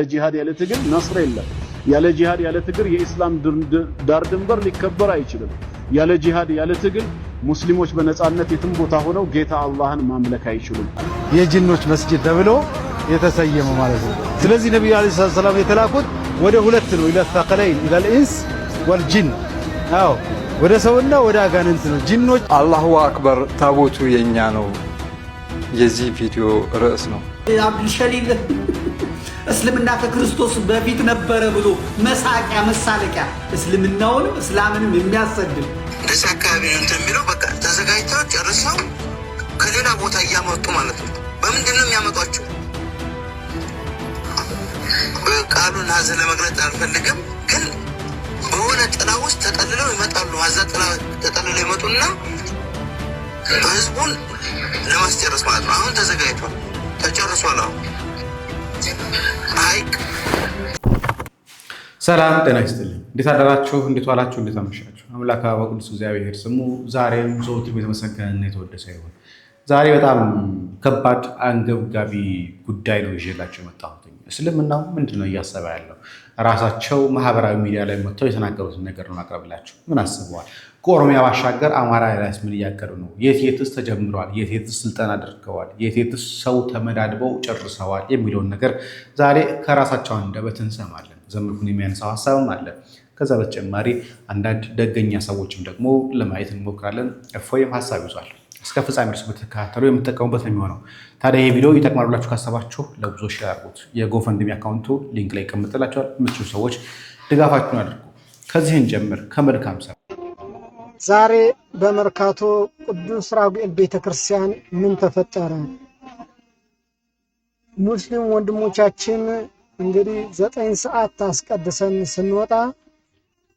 ጂሃድ ያለ ትግል ነስር የለም። ያለ ጂሃድ ያለ ትግል የኢስላም ዳር ድንበር ሊከበር አይችልም። ያለ ጂሃድ ያለ ትግል ሙስሊሞች በነጻነት የትም ቦታ ሆነው ጌታ አላህን ማምለክ አይችሉም። የጂኖች መስጂድ ተብሎ የተሰየመ ማለት ነው። ስለዚህ ነብዩ አለይሂ ሰላም የተላኩት ወደ ሁለት ነው፣ ኢላ ተቀለይን ኢላ الانس والجن። አዎ ወደ ሰውና ወደ አጋንንት ነው። ጂኖች አላሁ አክበር ታቦቱ የኛ ነው የዚህ ቪዲዮ ርዕስ ነው። አብዱል ሸሊል እስልምና ከክርስቶስ በፊት ነበረ ብሎ መሳቂያ መሳለቂያ እስልምናውንም እስላምንም የሚያሰድብ ደስ አካባቢ ነው እንደሚለው በቃ ተዘጋጅተው ጨርሰው ከሌላ ቦታ እያመጡ ማለት ነው። በምንድን ነው የሚያመጧቸው? ቃሉን ሀዘን ለመግለጽ አልፈልግም፣ ግን በሆነ ጥላ ውስጥ ተጠልለው ይመጣሉ። ሀዛ ጥላ ተጠልለው ይመጡና ህዝቡን ለማስጨረስ ማለት ነው። አሁን ተዘጋጅቷል፣ ተጨርሷል። አሁን ሰላም ጤና ይስጥልኝ። እንዴት አደራችሁ? እንዴት ዋላችሁ? እንዴት አመሻችሁ? አምላክ በቅዱስ እግዚአብሔር ስሙ ዛሬም ዘወትር የተመሰገነና የተወደሰ ይሁን። ዛሬ በጣም ከባድ አንገብጋቢ ጉዳይ ነው ይዤላችሁ የመጣሁት። እስልምናው ምንድነው እያሰበ ያለው? ራሳቸው ማህበራዊ ሚዲያ ላይ መጥተው የተናገሩትን ነገር ነው ማቅረብላችሁ። ምን አስበዋል? ከኦሮሚያ ባሻገር አማራ ላይስ ምን እያቀዱ ነው? የትስ ተጀምሯል? የትስ ስልጠና አድርገዋል? የትስ ሰው ተመዳድበው ጨርሰዋል? የሚለውን ነገር ዛሬ ከራሳቸው አንደበት እንሰማለን። ዘመድኩን የሚያነሳው ሀሳብም አለ። ከዛ በተጨማሪ አንዳንድ ደገኛ ሰዎችም ደግሞ ለማየት እንሞክራለን። እፎይም ሀሳብ ይዟል። እስከ ፍጻሜ ድረስ በተከታተሉ የምትጠቀሙበት ነው የሚሆነው። ታዲያ ይህ ቪዲዮ ይጠቅማል ብላችሁ ካሰባችሁ ለብዙዎች ሼር አድርጉት። የጎፈንድሚ አካውንቱ ሊንክ ላይ ይቀመጥላችኋል። የምትችሉ ሰዎች ድጋፋችሁን አድርጉ። ከዚህን ጀምር ከመልካም ሰው ዛሬ በመርካቶ ቅዱስ ራጉኤል ቤተክርስቲያን ምን ተፈጠረ? ሙስሊም ወንድሞቻችን እንግዲህ 9 ሰዓት ታስቀድሰን ስንወጣ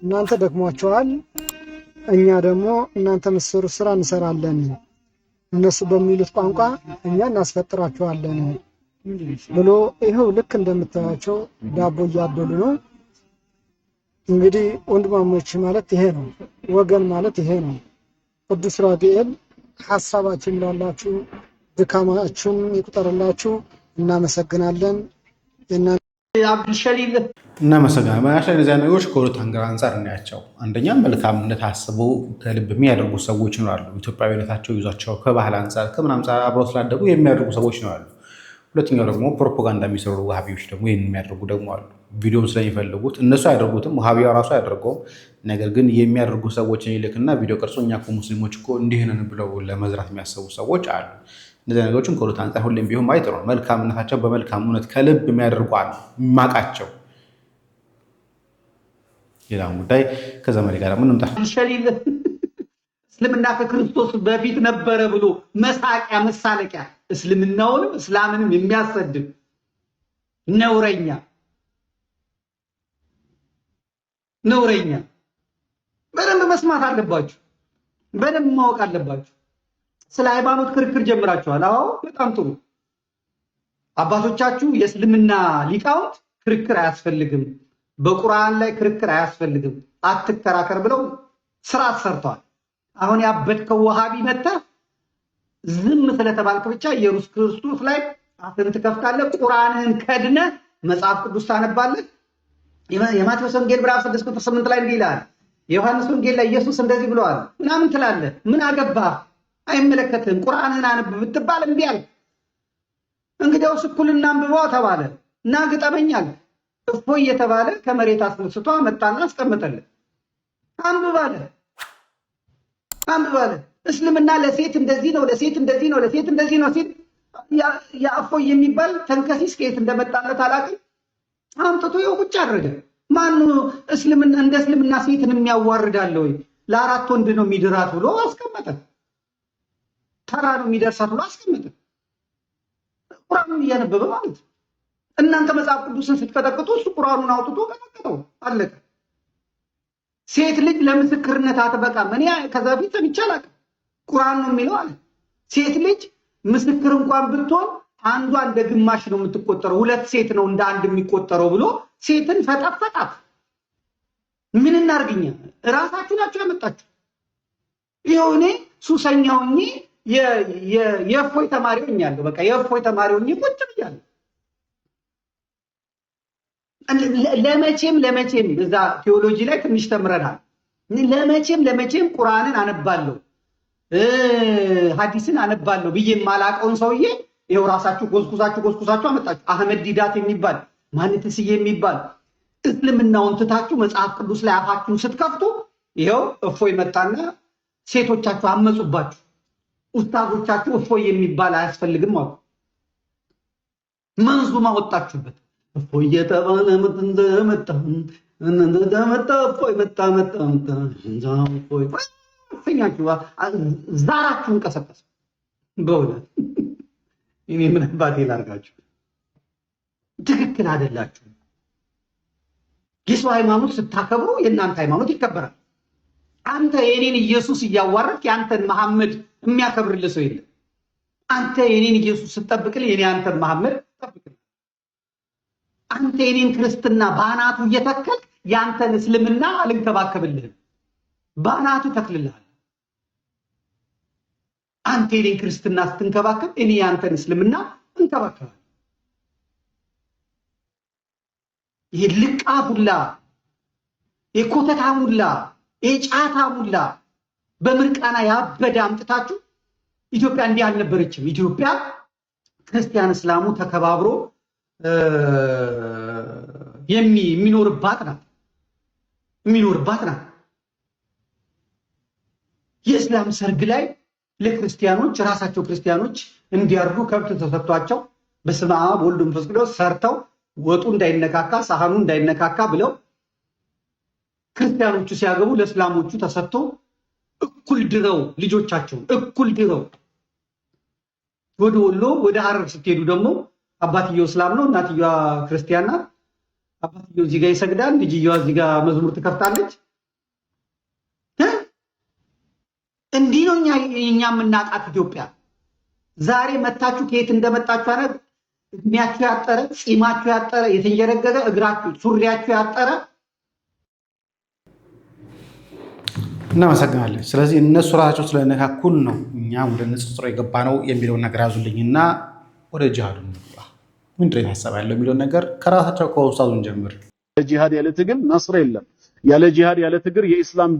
እናንተ ደክሟቸዋል፣ እኛ ደግሞ እናንተ መስሩ ስራ እንሰራለን፣ እነሱ በሚሉት ቋንቋ እኛ እናስፈጥራቸዋለን ብሎ ይኸው ልክ እንደምታያቸው ዳቦ እያደሉ ነው። እንግዲህ ወንድማሞች ማለት ይሄ ነው፣ ወገን ማለት ይሄ ነው። ቅዱስ ራጉኤል ሐሳባችን ላላችሁ ድካማችሁን ይቁጠርላችሁ። እናመሰግናለን። አብዱል ሸሊል እናመሰግናለን። በናሽናል እነዚያ ነገሮች ከሁለት አንጻር እናያቸው። አንደኛ መልካምነት አስበው ከልብ የሚያደርጉ ሰዎች ይኖራሉ። ኢትዮጵያዊነታቸው ይዟቸው ከባህል አንጻር ከምን አንጻር አብረው ስላደጉ የሚያደርጉ ሰዎች ይኖራሉ። ሁለተኛው ደግሞ ፕሮፓጋንዳ የሚሰሩ ውሃቢዎች ደግሞ ይህን የሚያደርጉ ደግሞ አሉ። ቪዲዮም ስለሚፈልጉት እነሱ አያደርጉትም፣ ውሃቢያው ራሱ አያደርገውም። ነገር ግን የሚያደርጉ ሰዎችን ይልክና ቪዲዮ ቀርጾ እኛ እኮ ሙስሊሞች እኮ እንዲህ ነን ብለው ለመዝራት የሚያሰቡ ሰዎች አሉ። እነዚህ ነገሮችን ከሁለት አንጻር ሁሌም ቢሆን ማየት ነው። መልካምነታቸው በመልካም እውነት ከልብ የሚያደርጉ አሉ ማቃቸው። ሌላውን ጉዳይ ከዘመዴ ጋር ምን እንምጣ። ሸሊል እስልምና ከክርስቶስ በፊት ነበረ ብሎ መሳቂያ መሳለቂያ እስልምናውንም እስላምንም የሚያሰድብ ነውረኛ በደንብ መስማት አለባችሁ፣ በደንብ ማወቅ አለባችሁ። ስለ ሃይማኖት ክርክር ጀምራችኋል። አዎ በጣም ጥሩ። አባቶቻችሁ የእስልምና ሊቃውንት ክርክር አያስፈልግም፣ በቁርአን ላይ ክርክር አያስፈልግም፣ አትከራከር ብለው ስርዓት ሰርተዋል። አሁን ያበድከው ወሃቢ መተህ ዝም ስለተባልክ ብቻ ኢየሱስ ክርስቶስ ላይ አፍን ትከፍታለህ፣ ቁርአንህን ከድነህ መጽሐፍ ቅዱስ ታነባለህ። የማቴዎስ ወንጌል ምዕራፍ 6 ቁጥር 8 ላይ እንዲህ ይላል፣ የዮሐንስ ወንጌል ላይ ኢየሱስ እንደዚህ ብለዋል ምናምን ትላለህ። ምን አገባህ? አይመለከትም። ቁርአንህን አንብብ ብትባል እምቢ አልክ። እንግዲያውስ እኩልና አንብበው ተባለ እና ግጠመኛል እፎይ እየተባለ ከመሬት አስነስቶ አመጣና አስቀመጠልን። አንብባለ እስልምና ለሴት እንደዚህ ነው፣ ለሴት እንደዚህ ነው፣ ለሴት እንደዚህ ነው ሲል ያእፎይ የሚባል ተንከሲስ ከየት እንደመጣለት አላውቅም። አምጥቶ ይኸው ቁጭ አደረገ። ማኑ እስልምና እንደ እስልምና ሴትን የሚያዋርዳል ወይ? ለአራት ወንድ ነው የሚድራት ብሎ አስቀመጠ። ተራ ነው የሚደርሳት ብሎ አስቀመጠ። ቁርአኑን እያነበበ ማለት ነው። እናንተ መጽሐፍ ቅዱስን ስትቀጠቅጡ እሱ ቁርአኑን አውጥቶ ቀጠቀጠው፣ አለቀ። ሴት ልጅ ለምስክርነት አትበቃም። እኔ ከዛ በፊት ሰምቼ አላውቅም። ቁርአን ነው የሚለው አለ። ሴት ልጅ ምስክር እንኳን ብትሆን አንዷ እንደ ግማሽ ነው የምትቆጠረው፣ ሁለት ሴት ነው እንደ አንድ የሚቆጠረው ብሎ ሴትን ፈጣፈጣት። ምን እናርግኛ? እራሳችሁ ናችሁ ያመጣችሁ። ይኸው እኔ ሱሰኛ ሆኜ የእፎይ ተማሪ ሆኛለሁ። በቃ የእፎይ ተማሪ ሆኜ ቁጭ ብያለሁ። ለመቼም እዛ ቴዎሎጂ ላይ ትንሽ ተምረናል። ለመቼም ቁርአንን አነባለሁ ሐዲስን አነባለሁ ብዬ የማላቀውን ሰውዬ ይኸው ራሳችሁ ጎዝጉዛችሁ አመጣችሁ። አህመድ ዲዳት የሚባል ማንትስዬ የሚባል እስልምናውን ትታችሁ መጽሐፍ ቅዱስ ላይ አፋችሁን ስትከፍቱ ይኸው እፎይ መጣና ሴቶቻችሁ አመጹባችሁ። ኡስታዞቻችሁ እፎይ የሚባል አያስፈልግም አሉ። መንዙማ ወጣችሁበት። እፎይ የተባለ እንደመጣ እፎይ መጣ እፎይ ሰኛችሁ ዛራችሁን ቀሰቀሰ። በእውነት እኔ ምን አባቴ ላርጋችሁ? ትክክል አይደላችሁ። የሰው ሃይማኖት ስታከብሩ የእናንተ ሃይማኖት ይከበራል። አንተ የኔን ኢየሱስ እያዋረድክ የአንተን መሐመድ የሚያከብርልህ ሰው የለም። አንተ የኔን ኢየሱስ ስትጠብቅልህ የኔ አንተን መሐመድ ጠብቅልህ። አንተ የኔን ክርስትና በአናቱ እየተከልክ የአንተን እስልምና አልንከባከብልህም። በአናቱ ተክልልሃል። አንተ የኔን ክርስትና ስትንከባከብ እኔ የአንተን እስልምና እንከባከባለሁ። ይሄ ልቃቡላ፣ የኮተታሙላ፣ የጫታሙላ በምርቃና ያበደ አምጥታችሁ ኢትዮጵያ እንዲህ አልነበረችም። ኢትዮጵያ ክርስቲያን እስላሙ ተከባብሮ የሚኖርባት ናት። የእስላም ሰርግ ላይ ለክርስቲያኖች ራሳቸው ክርስቲያኖች እንዲያርዱ ከብት ተሰጥቷቸው በስመ አብ ወልድ ወመንፈስ ቅዱስ ሰርተው ወጡ እንዳይነካካ ሳህኑ እንዳይነካካ ብለው ክርስቲያኖቹ ሲያገቡ ለእስላሞቹ ተሰጥቶ እኩል ድረው ልጆቻቸውን እኩል ድረው ወደ ወሎ ወደ ሐረር ስትሄዱ ደግሞ አባትየው እስላም ነው፣ እናትየዋ ክርስቲያን ናት። አባትየው እዚህ ጋር ይሰግዳል፣ ልጅየዋ እዚህ ጋር መዝሙር ትከፍታለች። እንዲህ ነው እኛ የምናውቃት ኢትዮጵያ። ዛሬ መታችሁ ከየት እንደመጣችሁ አነ እድሜያችሁ ያጠረ፣ ጺማችሁ ያጠረ፣ የተንጀረገገ እግራችሁ ሱሪያችሁ ያጠረ። እናመሰግናለን። ስለዚህ እነሱ ራሳቸው ስለነካኩን ነው እኛም ወደ ንጽጽሮ የገባ ነው የሚለውን ነገር ያዙልኝና ወደ ጂሃዱ እንግባ። ምንድን ነው ሀሳብ ያለው የሚለውን ነገር ከራሳቸው ከውስታዙን ጀምር። ጂሃድ ያለ ትግል ነስር የለም። ያለ ጂሃድ ያለ ትግል የኢስላም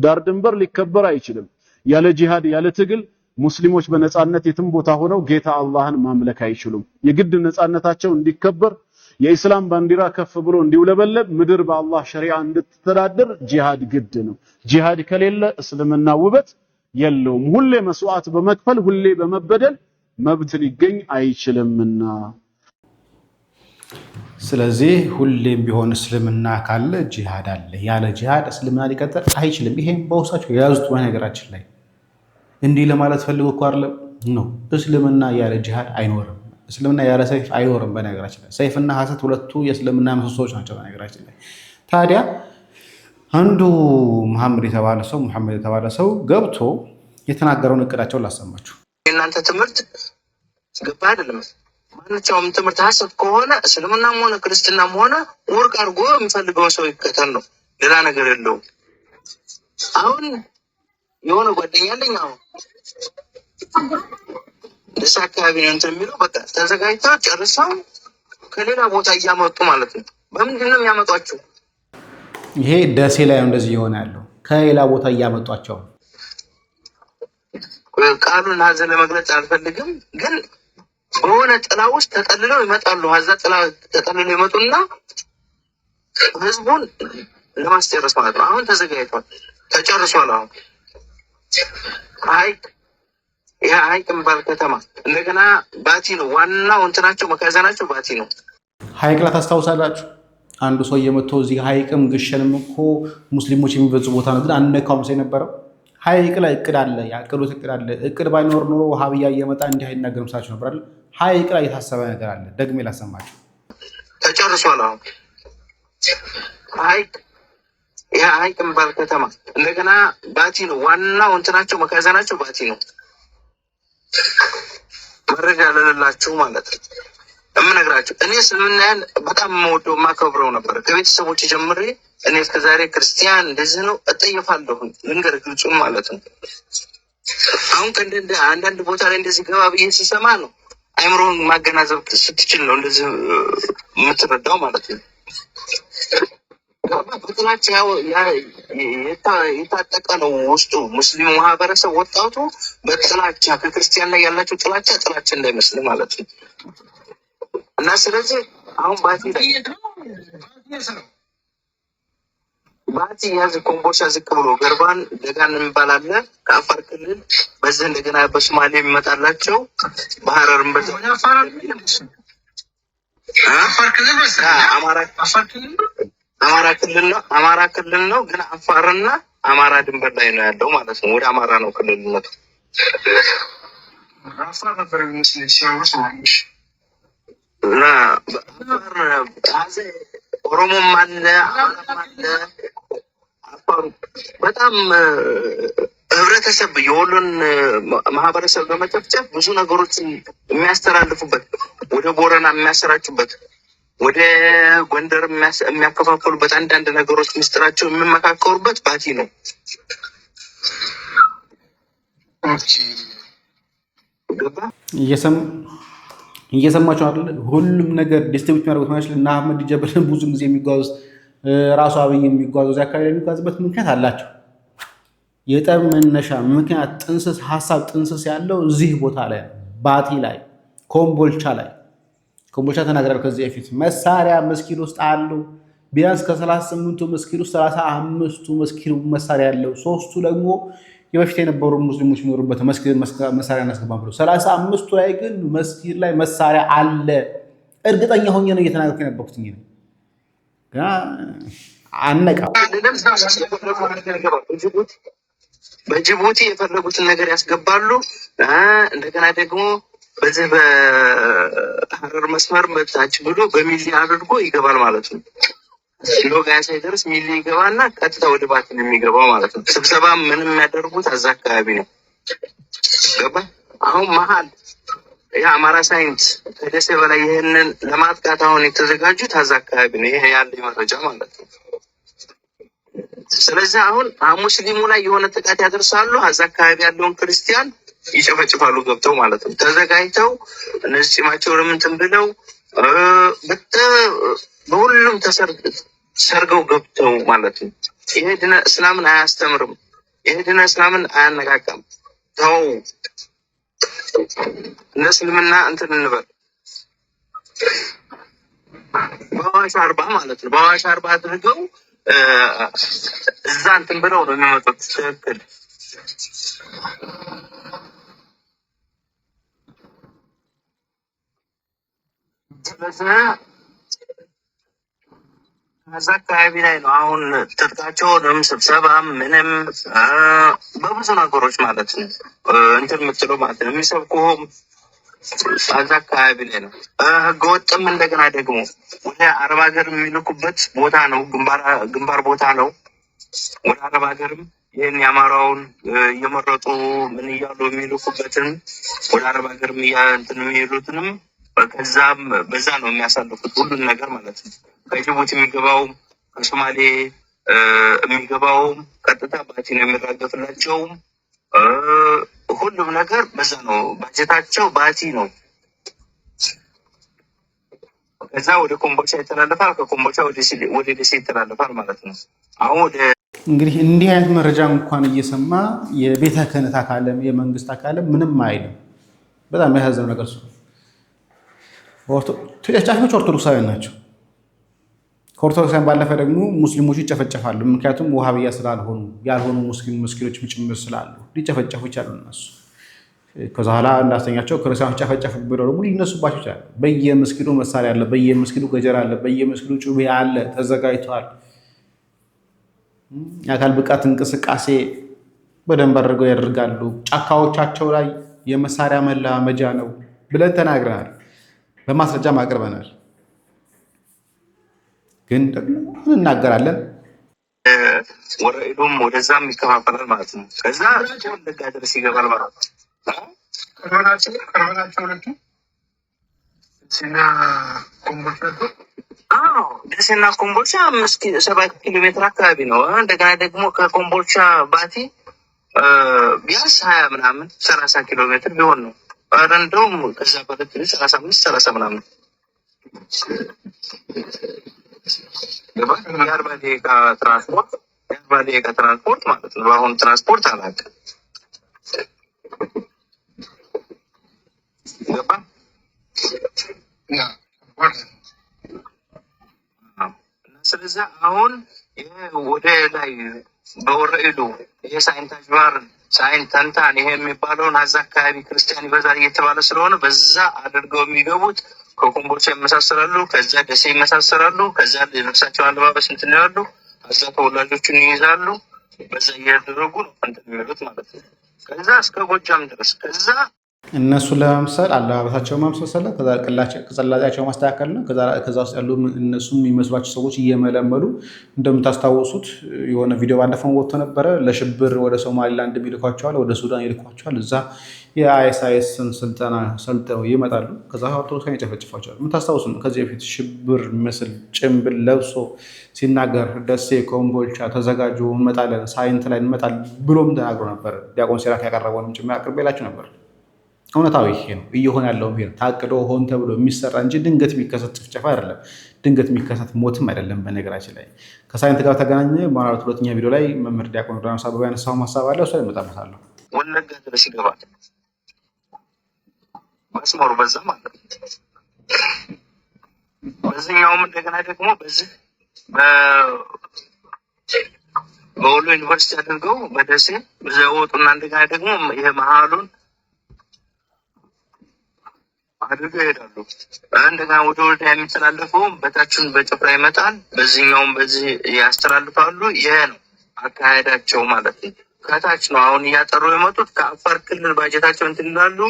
ዳር ድንበር ሊከበር አይችልም። ያለ ጂሃድ ያለ ትግል ሙስሊሞች በነጻነት የትም ቦታ ሆነው ጌታ አላህን ማምለክ አይችሉም። የግድ ነጻነታቸው እንዲከበር የኢስላም ባንዲራ ከፍ ብሎ እንዲውለበለብ ምድር በአላህ ሸሪዓ እንድትተዳደር ጂሃድ ግድ ነው። ጂሃድ ከሌለ እስልምና ውበት የለውም። ሁሌ መስዋዕት በመክፈል ሁሌ በመበደል መብት ሊገኝ አይችልምና፣ ስለዚህ ሁሌም ቢሆን እስልምና ካለ ጂሃድ አለ። ያለ ጂሃድ እስልምና ሊቀጥል አይችልም። ይሄም በውስጣቸው የያዙት በነገራችን ላይ እንዲህ ለማለት ፈልጎ እኮ አይደለም ነው። እስልምና ያለ ጂሃድ አይኖርም። እስልምና ያለ ሰይፍ አይኖርም። በነገራችን ላይ ሰይፍና ሐሰት ሁለቱ የእስልምና ምሰሶዎች ናቸው። በነገራችን ላይ ታዲያ አንዱ መሐመድ የተባለ ሰው ገብቶ የተናገረውን እቅዳቸውን ላሰማችሁ። የእናንተ ትምህርት ገባ አይደለም። ማንኛውም ትምህርት ሐሰት ከሆነ እስልምናም ሆነ ክርስትናም ሆነ ወርቅ አድርጎ የሚፈልገውን ሰው ይከተል ነው፣ ሌላ ነገር የለውም። አሁን የሆነ ጓደኛ አለኝ። አሁን ደስ አካባቢ ነው እንትን የሚለው በቃ ተዘጋጅተው ጨርሰው ከሌላ ቦታ እያመጡ ማለት ነው። በምንድን ነው የሚያመጧቸው? ይሄ ደሴ ላይ ነው እንደዚህ የሆነ ያለው። ከሌላ ቦታ እያመጧቸው ቃሉን ሀዘን ለመግለጽ አልፈልግም፣ ግን በሆነ ጥላ ውስጥ ተጠልለው ይመጣሉ። ሀዛ ጥላ ተጠልለው ይመጡና ህዝቡን ለማስጨረስ ማለት ነው። አሁን ተዘጋጅቷል፣ ተጨርሷል። አሁን ይሄ ሀይቅ የሚባል ከተማ እንደገና ባቲ ነው ዋናው እንትናቸው፣ መጋዘናቸው ባቲ ነው። ሀይቅ ላይ ታስታውሳላችሁ? አንዱ ሰው እየመጥቶ እዚህ ሀይቅም ግሸንም እኮ ሙስሊሞች የሚበዙ ቦታ ነው፣ ግን አንነካውም ሰው የነበረው ሀይቅ ላይ እቅድ አለ፣ ያቀዱት እቅድ አለ። እቅድ ባይኖር ኖሮ ውሃብያ እየመጣ እንዲህ አይናገርም ሳቸው ነበር አይደል? ሀይቅ ላይ የታሰበ ነገር አለ። ደግሜ ላሰማችሁ። ተጨርሷል። አሁን ይሄ ሀይቅ የሚባል ከተማ እንደገና ባቲ ነው ዋናው እንትናቸው፣ መጋዘናቸው ባቲ ነው። መረጃ ለሌላችሁ ማለት ነው የምነግራችሁ። እኔ እስልምናን በጣም የምወደው የማከብረው ነበር ከቤተሰቦች ጀምሬ። እኔ እስከዛሬ ክርስቲያን እንደዚህ ነው እጠየፋለሁ፣ ልንገር ግልጹን ማለት ነው። አሁን አንዳንድ ቦታ ላይ እንደዚህ ገባ ብዬ ስሰማ ነው አይምሮን ማገናዘብ ስትችል ነው እንደዚህ የምትረዳው ማለት ነው። በጥላቻ የታጠቀ ነው ውስጡ ሙስሊሙ ማህበረሰብ ወጣቱ በጥላቻ ከክርስቲያን ላይ ያላቸው ጥላቻ እንዳይመስል ማለት ነው። እና ስለዚህ አሁን ባቲ ያዝ ኮምቦልቻ ዝቅ ብሎ ገርባን ደጋን የሚባል አለ ከአፋር ክልል በዚህ እንደገና በሶማሌ የሚመጣላቸው በሐረርም አማራ ክልል ነው። ግን አፋርና አማራ ድንበር ላይ ነው ያለው ማለት ነው። ወደ አማራ ነው ክልልነቱ። አፋር ነበር የሚመስለኝ ሲያወሩት ማለት እና ኦሮሞም አለ አማራም አለ። አፋሩ በጣም ህብረተሰብ የወሎን ማህበረሰብ በመጨፍጨፍ ብዙ ነገሮችን የሚያስተላልፉበት ወደ ቦረና የሚያሰራጩበት ወደ ጎንደር የሚያከፋፈሉበት አንዳንድ ነገሮች ምስጢራቸው የሚመካከሩበት ባቲ ነው። እየሰማችሁ አይደል? ሁሉም ነገር ዲስትሪቢዩት የሚያደርጉት ማለት እና አህመድ ጀበልን ብዙ ጊዜ የሚጓዙት ራሱ አብይ የሚጓዙ እዚያ አካባቢ የሚጓዝበት ምክንያት አላቸው። የጠብ መነሻ ምክንያት ጥንስስ ሀሳብ ጥንስስ ያለው እዚህ ቦታ ላይ ባቲ ላይ ኮምቦልቻ ላይ ኮምቦልቻ ተናግራል። ከዚህ በፊት መሳሪያ መስጊድ ውስጥ አሉ። ቢያንስ ከ38ቱ መስጊድ ውስጥ 35ቱ መስጊድ መሳሪያ ያለው፣ ሶስቱ ደግሞ የበፊት የነበሩ ሙስሊሞች የሚኖሩበት መስጊድ መሳሪያ እናስገባም ብሎ 35ቱ ላይ ግን መስጊድ ላይ መሳሪያ አለ። እርግጠኛ ሆኜ ነው እየተናገርኩ የነበርኩት። አነቃ በጅቡቲ የፈለጉትን ነገር ያስገባሉ። እንደገና ደግሞ በዚህ በሐረር መስመር መታች ብሎ በሚሊ አድርጎ ይገባል ማለት ነው። ሎጋ ሳይደርስ ሚሊ ይገባና ቀጥታ ወደ ባቲ ነው የሚገባው ማለት ነው። ስብሰባ ምንም የሚያደርጉት እዛ አካባቢ ነው። ገባ? አሁን መሀል የአማራ ሳይንት ከደሴ በላይ ይህንን ለማጥቃት አሁን የተዘጋጁት እዛ አካባቢ ነው። ይሄ ያለ መረጃ ማለት ነው። ስለዚህ አሁን ሙስሊሙ ላይ የሆነ ጥቃት ያደርሳሉ፣ እዛ አካባቢ ያለውን ክርስቲያን ይጨፈጭፋሉ ገብተው ማለት ነው። ተዘጋጅተው እነዚህ ጭማቸውን እንትን ብለው በሁሉም ሰርገው ገብተው ማለት ነው። ይሄ ድነ እስላምን አያስተምርም። ይሄ ድነ እስላምን አያነቃቃም። ተው እነ እስልምና እንትን እንበል በአዋሽ አርባ ማለት ነው። በአዋሽ አርባ አድርገው እዛ እንትን ብለው ነው የሚመጡት። ትክክል። ስለዚህ እዛ አካባቢ ላይ ነው አሁን ትጥቃቸውንም ስብሰባም ምንም በብዙ ነገሮች ማለት ነው እንትን የምትለው ማለት ነው የሚሰብኩህም እዛ አካባቢ ላይ ነው። ህገወጥም እንደገና ደግሞ ወደ አረብ ሀገር የሚልኩበት ቦታ ነው። ግንባር ቦታ ነው። ወደ አረብ ሀገርም ይህን የአማራውን እየመረጡ ምን እያሉ የሚልኩበትን ወደ አረብ ሀገርም እንትን የሚሉትንም ከዛም በዛ ነው የሚያሳልፉት ሁሉን ነገር ማለት ነው። ከጅቡቲ የሚገባውም ከሶማሌ የሚገባውም ቀጥታ ባቲ ነው የሚራገፍላቸውም። ሁሉም ነገር በዛ ነው። ባጀታቸው ባቲ ነው። ከዛ ወደ ኮምቦልቻ ይተላለፋል። ከኮምቦልቻ ወደ ደሴ ይተላለፋል ማለት ነው። አሁን ወደ እንግዲህ እንዲህ አይነት መረጃ እንኳን እየሰማ የቤተ ክህነት አካልም የመንግስት አካልም ምንም አይልም። በጣም የሚያሳዝነው ነገር እሱ። ጫፊዎች ኦርቶዶክሳውያን ናቸው። ከኦርቶዶክሳውያን ባለፈ ደግሞ ሙስሊሞቹ ይጨፈጨፋሉ። ምክንያቱም ውሃብያ ስላልሆኑ ያልሆኑ ሙስሊሞች ጭምር ስላሉ ሊጨፈጨፉ ይቻሉ እነሱ። ከዛ ኋላ እንዳስተኛቸው ክርስቲያኖች ጨፈጨፉ ብለው ደግሞ ሊነሱባቸው ይችላሉ። በየመስጊዱ መሳሪያ አለ፣ በየመስጊዱ ገጀራ አለ፣ በየመስጊዱ ጩቤ አለ፣ ተዘጋጅተዋል። የአካል ብቃት እንቅስቃሴ በደንብ አድርገው ያደርጋሉ። ጫካዎቻቸው ላይ የመሳሪያ መላመጃ ነው ብለን ተናግረናል፣ በማስረጃም አቅርበናል። ግን ደግሞ እንናገራለን። ወረኢሉም ወደዛም ይከፋፈላል ማለት ነው። ከዛ ወለጋ ድረስ ይገባል ማለት ነው። ቀርበናቸው ሁለቱ ደሴና ኮምቦልቻ 7 ኪሎ ሜትር አካባቢ ነው። እንደገና ደግሞ ከኮምቦልቻ ባቲ ቢያንስ 20 ምናምን 30 ኪሎ ሜትር ቢሆን ነው ኧረ እንደውም ከዛ በለት 35-30 ምናምን የአርባ ደቂቃ ትራንስፖርት ማለት ነው። አሁን ትራንስፖርት አላውቅም። ገባ ስለዚህ አሁን ወደ ላይ በወረኢሉ ይሄ ሳይንት አጅባር ሳይንት ተንታን ይሄ የሚባለውን አዛ አካባቢ ክርስቲያን ይበዛል እየተባለ ስለሆነ በዛ አድርገው የሚገቡት ከኮምቦልቻ ይመሳሰላሉ፣ ከዛ ደሴ ይመሳሰላሉ፣ ከዛ ልብሳቸው አለባበስ እንትን ያሉ አዛ ተወላጆቹን ይይዛሉ። በዛ እያደረጉ ነው እንትን የሚሉት ማለት ነው። ከዛ እስከ ጎጃም ድረስ ከዛ እነሱ ለመምሰል አለባበሳቸው ማምሰል ከዛ ቅላጫቸው ማስተካከል ነው። ከዛ ውስጥ ያሉ እነሱ የሚመስሏቸው ሰዎች እየመለመሉ እንደምታስታውሱት የሆነ ቪዲዮ ባለፈው ወጥቶ ነበረ። ለሽብር ወደ ሶማሊላንድ ይልኳቸዋል፣ ወደ ሱዳን ይልኳቸዋል። እዛ የአይኤስአይኤስን ስልጠና ሰልጥነው ይመጣሉ። ከዛ ኦርቶዶክሳን ይጨፈጭፏቸዋል። የምታስታውሱ ነው። ከዚህ በፊት ሽብር ምስል ጭንብል ለብሶ ሲናገር ደሴ ኮምቦልቻ ተዘጋጁ እንመጣለን፣ ሳይንት ላይ እንመጣለን ብሎም ተናግሮ ነበር። ዲያቆን ሲራክ ያቀረበውንም ጭምር አቅርቤላችሁ ነበር። እውነታዊ ይሄ ነው እየሆነ ያለው። ይሄ ታቅዶ ሆን ተብሎ የሚሰራ እንጂ ድንገት የሚከሰት ጭፍጨፋ አይደለም፣ ድንገት የሚከሰት ሞትም አይደለም። በነገራችን ላይ ከሳይንት ጋር ተገናኘ ማለት ሁለተኛ ቪዲዮ ላይ መምህር ዲያቆን ዮርዳኖስ አበበ ያነሳው ሀሳብ አለ። እሱ ላይ እመጣበታለሁ። ወለጋ ድረስ ይገባል መስመሩ በዛ ማለት ነው። በዚህኛውም እንደገና ደግሞ በዚህ በወሎ ዩኒቨርሲቲ አድርገው በደሴ በዛ ወጡና እንደገና ደግሞ ይሄ መሀሉን አድርገው ይሄዳሉ። እንደገና ወደ ወልዲያ የሚተላለፈው በታችን በጭፍራ ይመጣል፣ በዚህኛውም በዚህ ያስተላልፋሉ። ይሄ ነው አካሄዳቸው ማለት ነው። ከታች ነው አሁን እያጠሩ የመጡት። ከአፋር ክልል ባጀታቸው እንትን ይላሉ።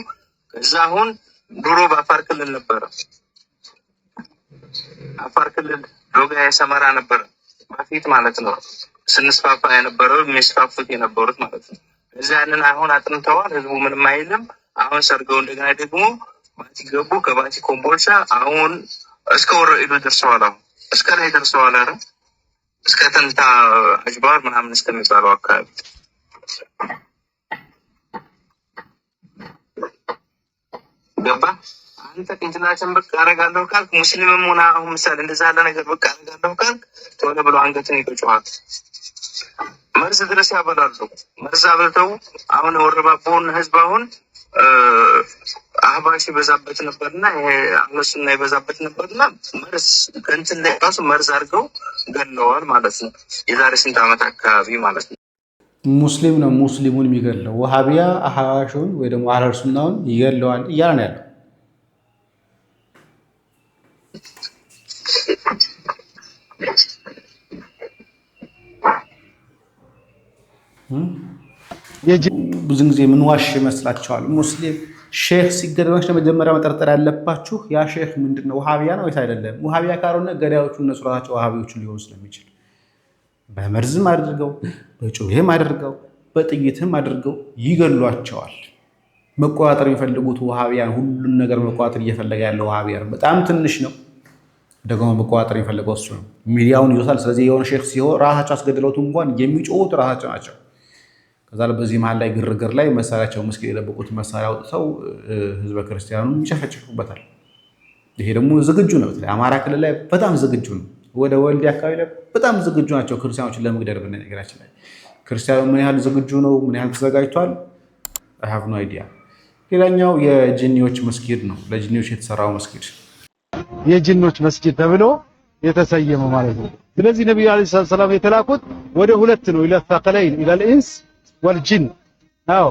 ከዛ አሁን ድሮ በአፋር ክልል ነበረ፣ አፋር ክልል ዶጋ የሰመራ ነበረ በፊት ማለት ነው። ስንስፋፋ የነበረው የሚስፋፉት የነበሩት ማለት ነው። እዚያ ያንን አሁን አጥንተዋል። ህዝቡ ምንም አይልም። አሁን ሰርገው እንደገና ደግሞ ባቲ ገቡ። ከባቲ ኮምቦልቻ አሁን እስከ ወረኢሉ ደርሰዋል። አሁን እስከ ላይ ደርሰዋል። ኧረ እስከ ተንታ አጅባር ምናምን እስከሚባለው አካባቢ ገባ። አንተ ቅንጭላችን ብቅ አደርጋለሁ ካልክ ሙስሊምም ሆነ አሁን ምሳሌ እንደዛ ያለ ነገር ብቅ አደርጋለሁ ካልክ ቶሎ ብሎ አንገትን ይቆጨዋል። መርዝ ድረስ ያበላሉ። መርዝ አብልተው አሁን የወረባቦውን ህዝብ አሁን አህባሽ ይበዛበት ነበርና ይሄ አህለሱና ይበዛበት ነበርና መርዝ ከእንትን ላይ ራሱ መርዝ አድርገው ገለዋል ማለት ነው። የዛሬ ስንት ዓመት አካባቢ ማለት ነው። ሙስሊም ነው ሙስሊሙን የሚገለው፣ ወሃቢያ አህባሹን ወይ ደግሞ አህለሱናውን ይገለዋል እያለ ነው ያለው። ብዙ ጊዜ ምን ዋሽ ይመስላችኋል? ሙስሊም ሼህ ሲገደል መጀመሪያ መጠርጠር ያለባችሁ ያ ሼህ ምንድነው? ወሃቢያ ነው ወይስ አይደለም? ወሃቢያ ካልሆነ ገዳዮቹ እነሱ ራሳቸው ወሃቢዎቹ ሊሆኑ ስለሚችል በመርዝም አድርገው በጩቤም አድርገው በጥይትም አድርገው ይገሏቸዋል። መቆጣጠር የሚፈልጉት ወሃቢያን፣ ሁሉን ነገር መቆጣጠር እየፈለገ ያለው ወሃቢያን በጣም ትንሽ ነው። ደግሞ መቆጣጠር የሚፈልገው እሱ ነው። ሚዲያውን ይዞታል። ስለዚህ የሆነ ሼህ ሲሆን ራሳቸው አስገድለውት እንኳን የሚጮሁት ራሳቸው ናቸው። ከዛ በዚህ መሀል ላይ ግርግር ላይ መሳሪያቸው መስጊድ የለበቁት መሳሪያ አውጥተው ህዝበ ክርስቲያኑን ይጨፈጭፉበታል። ይሄ ደግሞ ዝግጁ ነው። አማራ ክልል ላይ በጣም ዝግጁ ነው። ወደ ወልዲያ አካባቢ ላይ በጣም ዝግጁ ናቸው ክርስቲያኖችን ለመግደል። በነገራችን ላይ ክርስቲያኑ ምን ያህል ዝግጁ ነው፣ ምን ያህል ተዘጋጅቷል? አይ ሃቭ ኖ አይዲያ። ሌላኛው የጂኒዎች መስጊድ ነው። ለጂኒዎች የተሰራው መስጊድ የጂኖች መስጊድ ተብሎ የተሰየመ ማለት ነው። ስለዚህ ነብዩ አለይሂ ሰላም የተላኩት ወደ ሁለት ነው። ኢላ ተቀለይን ኢላ ኢንስ ወልጂን። አዎ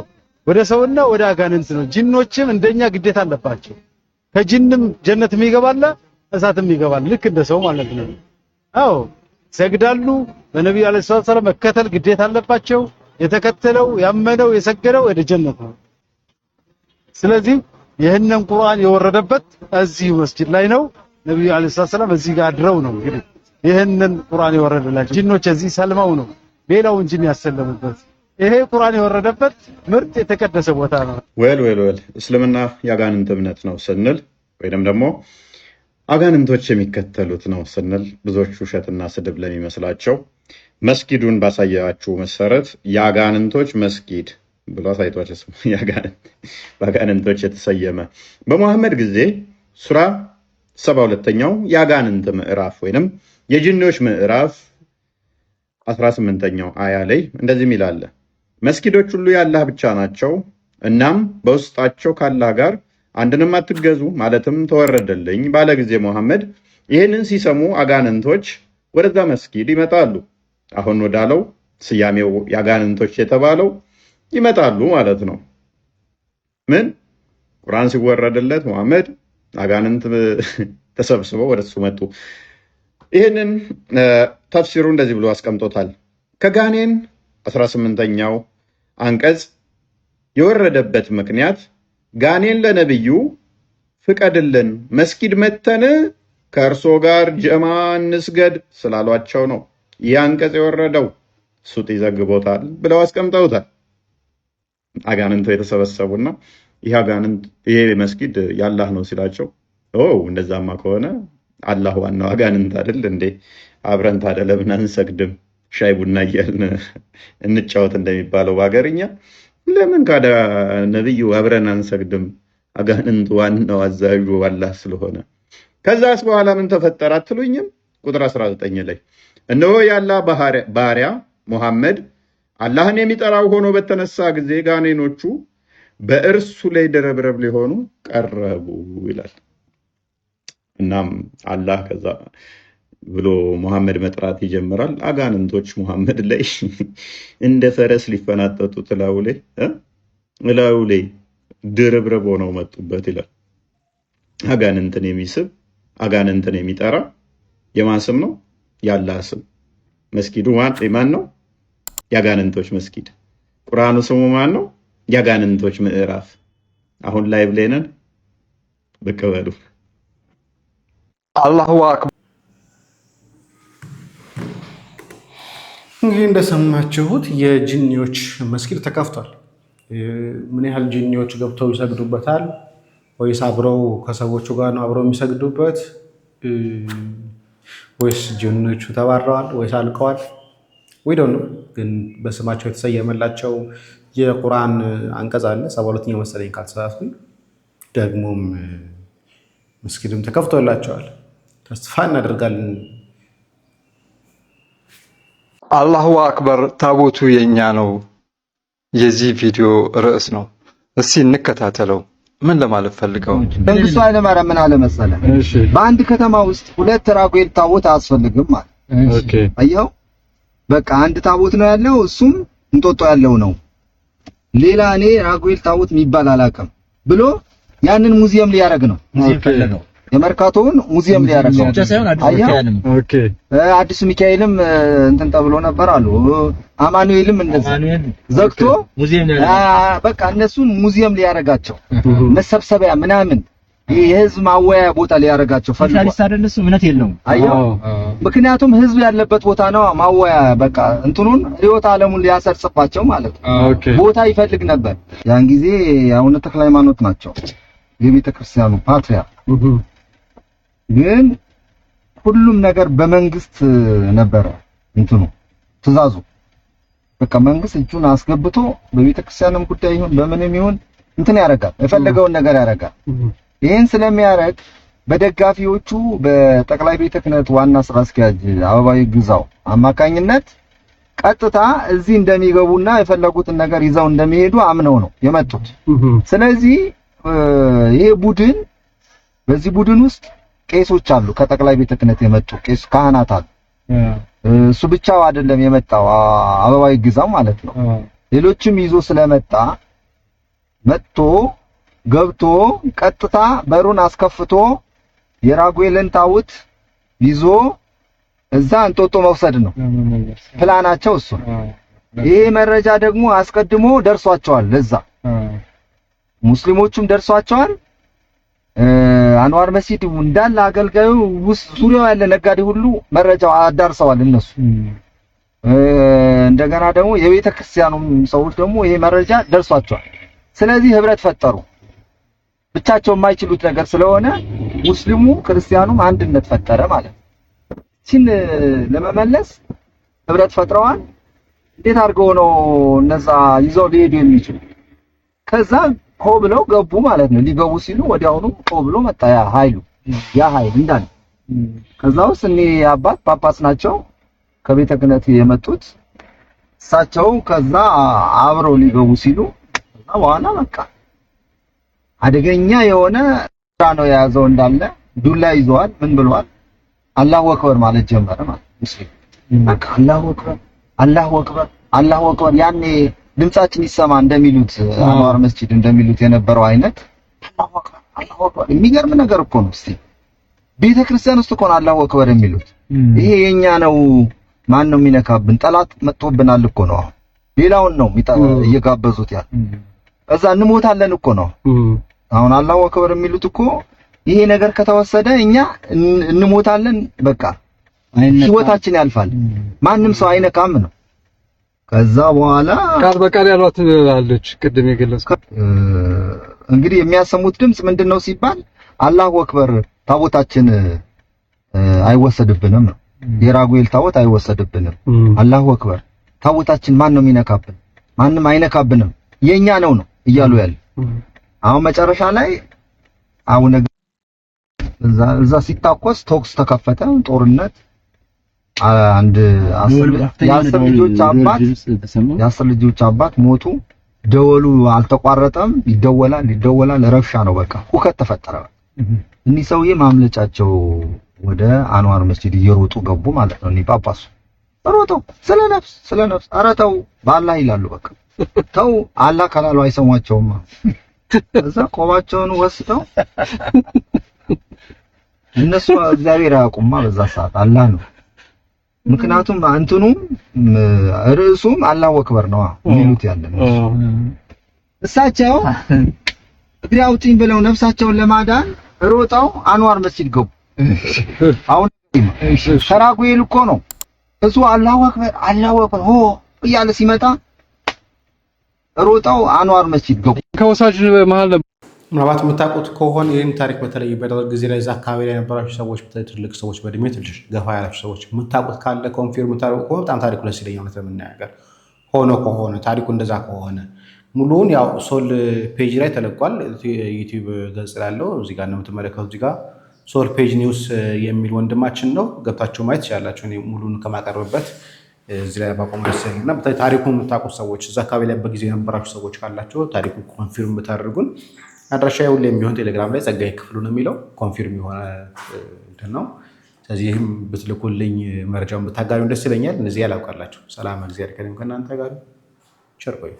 ወደ ሰውና ወደ አጋንንት ነው። ጂኖችም እንደኛ ግዴታ አለባቸው። ከጂንም ጀነት የሚገባላ እሳትም ይገባል፣ ልክ እንደ ሰው ማለት ነው። አዎ ሰግዳሉ። በነብዩ አለይሂ ሰላም መከተል ግዴታ አለባቸው። የተከተለው ያመነው የሰገደው ወደ ጀነት ነው። ስለዚህ ይህንን ቁርአን የወረደበት እዚህ መስጂድ ላይ ነው። ነብዩ አለይሂ ሰላም እዚህ ጋር አድረው ነው እንግዲህ ይህንን ቁርአን የወረደላቸው። ጂኖች እዚህ ሰልመው ነው ሌላውን ጂን ያሰለሙበት። ይሄ ቁርአን የወረደበት ምርጥ የተቀደሰ ቦታ ነው። ወል እስልምና የአጋንንት እምነት ነው ስንል ወይንም ደግሞ አጋንንቶች የሚከተሉት ነው ስንል ብዙዎቹ ውሸትና ስድብ ለሚመስላቸው መስጊዱን ባሳያችሁ መሰረት የአጋንንቶች መስጊድ ብሎ አሳይቷቸው ስሙ በአጋንንቶች የተሰየመ በመሐመድ ጊዜ ሱራ 72ኛው የአጋንንት ምዕራፍ ወይንም የጅኒዎች ምዕራፍ 18ኛው አያ ላይ እንደዚህ ይላል፣ መስጊዶች ሁሉ የአላህ ብቻ ናቸው፣ እናም በውስጣቸው ከአላህ ጋር አንድንም አትገዙ ማለትም ተወረደልኝ ባለ ጊዜ መሐመድ ይህንን ሲሰሙ አጋንንቶች ወደዛ መስጊድ ይመጣሉ። አሁን ወዳለው ስያሜው የአጋንንቶች የተባለው ይመጣሉ ማለት ነው። ምን ቁርአን ሲወረድለት መሐመድ አጋንንት ተሰብስበው ወደሱ መጡ። ይህንን ተፍሲሩ እንደዚህ ብሎ አስቀምጦታል። ከጋኔን 18ኛው አንቀጽ የወረደበት ምክንያት ጋኔን ለነብዩ ፍቀድልን መስጊድ መተን ከእርሶ ጋር ጀማ እንስገድ ስላሏቸው ነው ይህ አንቀጽ የወረደው። ሱጥ ይዘግቦታል ብለው አስቀምጠውታል። አጋንንት የተሰበሰቡና ይሄ መስጊድ ያላህ ነው ሲላቸው እንደዛማ ከሆነ አላህ ዋናው አጋንንት አይደል እንዴ? አብረን ታዲያ ለምን አንሰግድም? ሻይ ቡና እያልን እንጫወት እንደሚባለው በሀገርኛ ለምን ካዳ ነብዩ አብረን አንሰግድም? አጋንንት ዋናው አዛዡ አላህ ስለሆነ። ከዛስ በኋላ ምን ተፈጠረ አትሉኝም? ቁጥር 19 ላይ እነሆ የአላህ ባሪያ ሙሐመድ አላህን የሚጠራው ሆኖ በተነሳ ጊዜ ጋኔኖቹ በእርሱ ላይ ደረብረብ ሊሆኑ ቀረቡ ይላል። እናም አላህ ከዛ ብሎ ሙሐመድ መጥራት ይጀምራል። አጋንንቶች ሙሐመድ ላይ እንደ ፈረስ ሊፈናጠጡ እላዩ ላይ ድርብርብ ሆነው መጡበት ይላል። አጋንንትን የሚስብ አጋንንትን የሚጠራ የማን ስም ነው? የአላህ ስም። መስጊዱ ማን ነው? የአጋንንቶች መስጊድ። ቁርአኑ ስሙ ማን ነው? የአጋንንቶች ምዕራፍ። አሁን ላይ ብለናል። ብቅ በሉ። አላሁ አክበር። እንግዲህ እንደሰማችሁት የጅኒዎች መስጊድ ተከፍቷል። ምን ያህል ጅኒዎች ገብተው ይሰግዱበታል? ወይስ አብረው ከሰዎቹ ጋር ነው አብረው የሚሰግዱበት? ወይስ ጅኒዎቹ ተባረዋል ወይስ አልቀዋል? ወይ ደግሞ ግን በስማቸው የተሰየመላቸው የቁርአን አንቀጽ አለ 72ኛው መሰለኝ ካልተሳሳትኩኝ። ደግሞም መስጊድም ተከፍቶላቸዋል። ተስፋ እናደርጋለን። አላሁ አክበር። ታቦቱ የኛ ነው የዚህ ቪዲዮ ርዕስ ነው። እስቲ እንከታተለው። ምን ለማለት ፈልገው? መንግስቱ ኃይለማርያም ምን አለ መሰለህ፣ በአንድ ከተማ ውስጥ ሁለት ራጉኤል ታቦት አያስፈልግም ማለት። ኦኬ አየው፣ በቃ አንድ ታቦት ነው ያለው፣ እሱም እንጦጦ ያለው ነው። ሌላ እኔ ራጉኤል ታቦት የሚባል አላውቅም ብሎ ያንን ሙዚየም ሊያደርግ ነው። ኦኬ የመርካቶውን ሙዚየም ሊያደርግ ነው። ኦኬ አዲሱ ሚካኤልም እንትን ተብሎ ነበር አሉ። አማኑኤልም እንደዛ ዘግቶ ሙዚየም በቃ እነሱን ሙዚየም ሊያደርጋቸው መሰብሰቢያ ምናምን የህዝብ ማወያያ ቦታ ሊያደርጋቸው ፈልጓል። አይደል? እሱ እምነት የለውም። አየው፣ ምክንያቱም ህዝብ ያለበት ቦታ ነው ማወያያ። በቃ እንትኑን ሪዮት ዓለሙን ሊያሰርጽባቸው ማለት ነው። ቦታ ይፈልግ ነበር። ያን ጊዜ አቡነ ተክለ ሃይማኖት ናቸው የቤተ ክርስቲያኑ ፓትርያርክ። ግን ሁሉም ነገር በመንግስት ነበረ እንትኑ ትእዛዙ። በቃ መንግስት እጁን አስገብቶ በቤተ ክርስቲያንም ጉዳይ ይሁን በምንም ይሁን እንትን ያደርጋል፣ የፈለገውን ነገር ያደርጋል። ይህን ስለሚያደርግ በደጋፊዎቹ በጠቅላይ ቤተ ክህነት ዋና ስራ አስኪያጅ አበባዊ ግዛው አማካኝነት ቀጥታ እዚህ እንደሚገቡና የፈለጉትን ነገር ይዘው እንደሚሄዱ አምነው ነው የመጡት። ስለዚህ ይሄ ቡድን በዚህ ቡድን ውስጥ ቄሶች አሉ፣ ከጠቅላይ ቤተ ክህነት የመጡ ቄስ ካህናት አሉ። እሱ ብቻው አይደለም የመጣው አበባዊ ግዛው ማለት ነው። ሌሎችም ይዞ ስለመጣ መጥቶ ገብቶ ቀጥታ በሩን አስከፍቶ የራጉኤልን ታቦት ይዞ እዛ እንጦጦ መውሰድ ነው ፕላናቸው እሱ። ይሄ መረጃ ደግሞ አስቀድሞ ደርሷቸዋል፣ ለዛ ሙስሊሞቹም ደርሷቸዋል። አንዋር መስጂድ እንዳለ አገልጋዩ ዙሪያው ያለ ነጋዴ ሁሉ መረጃው አዳርሰዋል እነሱ። እንደገና ደግሞ የቤተ ክርስቲያኑም ሰዎች ደግሞ ይሄ መረጃ ደርሷቸዋል። ስለዚህ ህብረት ፈጠሩ። ብቻቸው የማይችሉት ነገር ስለሆነ ሙስሊሙ ክርስቲያኑም አንድነት ፈጠረ ማለት ነው። እቺን ለመመለስ ህብረት ፈጥረዋል። እንዴት አድርገው ነው እነዛ ይዘው ሊሄዱ የሚችሉ? ከዛ ሆ ብለው ገቡ ማለት ነው። ሊገቡ ሲሉ ወዲያውኑ ሆ ብሎ መጣ ያ ኃይል እንዳለ። ከዛ ውስጥ እኔ አባት ጳጳስ ናቸው ከቤተ ክህነት የመጡት እሳቸው ከዛ አብረው ሊገቡ ሲሉ ከዛ በኋላ በቃ አደገኛ የሆነ ስራ ነው የያዘው እንዳለ ዱላ ይዘዋል። ምን ብለዋል? አላሁ አክበር ማለት ጀመረ ማለት ሙስሊም በቃ አላሁ አክበር አላሁ አክበር አላሁ አክበር። ያኔ ድምጻችን ይሰማ እንደሚሉት አንዋር መስጂድ እንደሚሉት የነበረው አይነት አላሁ አክበር አላሁ አክበር። የሚገርም ነገር እኮ ነው። እስቲ ቤተ ክርስቲያን ውስጥ እኮ ነው አላሁ አክበር የሚሉት። ይሄ የኛ ነው። ማን ነው የሚነካብን? ጠላት መጥቶብናል እኮ ነው። ሌላውን ነው እየጋበዙት ያለ። እዛ እንሞታለን እኮ ነው። አሁን አላሁ አክበር የሚሉት እኮ ይሄ ነገር ከተወሰደ እኛ እንሞታለን፣ በቃ ህይወታችን ያልፋል፣ ማንም ሰው አይነካም ነው። ከዛ በኋላ ቃል በቃል ያሏት አለች ቅድም የገለጽኩት። እንግዲህ የሚያሰሙት ድምጽ ምንድነው ሲባል አላሁ አክበር ታቦታችን አይወሰድብንም ነው። የራጉኤል ታቦት አይወሰድብንም። አላሁ አክበር ታቦታችን ማን ነው የሚነካብን? ማንም አይነካብንም፣ የኛ ነው እያሉ ያለ። አሁን መጨረሻ ላይ አቡነ እዛ ሲታኮስ ቶክስ ተከፈተ፣ ጦርነት። አንድ የአስር ልጆች አባት ሞቱ። ደወሉ አልተቋረጠም፣ ይደወላል። ረብሻ ነው፣ በቃ ሁከት ተፈጠረ። እኒህ ሰውዬ ማምለጫቸው ወደ አንዋር መስጂድ እየሮጡ ገቡ ማለት ነው። እኒህ ጳጳሱ ሮጠው ስለ ነፍስ ኧረ ተው በአላህ ይላሉ። በቃ ተው አላህ ካላሉ አይሰሟቸውም። እዛ ቆባቸውን ወስደው እነሱ እግዚአብሔር ያውቁማ በዛ ሰዓት አላህ ነው። ምክንያቱም እንትኑም ርዕሱም አላሁ አክበር ነው የሚሉት ያለ እሳቸው እግሬ አውጪኝ ብለው ነፍሳቸውን ለማዳን ሮጠው አንዋር መስጂድ ገቡ። አሁን ራጉኤል እኮ ነው እሱ አላሁ አክበር ሆ እያለ ሲመጣ ሮጠው አንዋር መስጂድ ገቡ። ከወሳጅ መሃል ምናልባት የምታውቁት ከሆነ ይህን ታሪክ በተለይ በደርግ ጊዜ ላይ እዛ አካባቢ ላይ የነበራችሁ ሰዎች፣ ትልቅ ሰዎች፣ በእድሜ ትንሽ ገፋ ያላችሁ ሰዎች የምታውቁት ካለ ኮንፊርም የምታደርጉ ከሆነ በጣም ታሪኩ ደስ ይለኛል። እውነት ለመናገር ከሆነ ታሪኩ እንደዛ ከሆነ ሙሉውን ያው ሶል ፔጅ ላይ ተለቋል። ዩቲዩብ ገጽ ላለው እዚህ ጋር እንደምትመለከቱት እዚህ ጋር ሶል ፔጅ ኒውስ የሚል ወንድማችን ነው። ገብታችሁ ማየት ትችላላችሁ። እኔ ሙሉን ከማቀርብበት እዚህ ላይ ባቆም ደስና ታሪኩን የምታውቁት ሰዎች እዛ አካባቢ ላይ በጊዜ የነበራችሁ ሰዎች ካላችሁ ታሪኩን ኮንፊርም ብታደርጉን አድራሻ ሁሌም ቢሆን ቴሌግራም ላይ ጸጋዬ ክፍሉ ነው የሚለው ኮንፊርም የሆነ እንትን ነው። ስለዚህም ብትልኩልኝ መረጃውን ብታጋሩን ደስ ይለኛል። እነዚህ ያላውቃላችሁ ሰላም እግዚአብሔር ከእናንተ ጋር ቸር ቆዩ።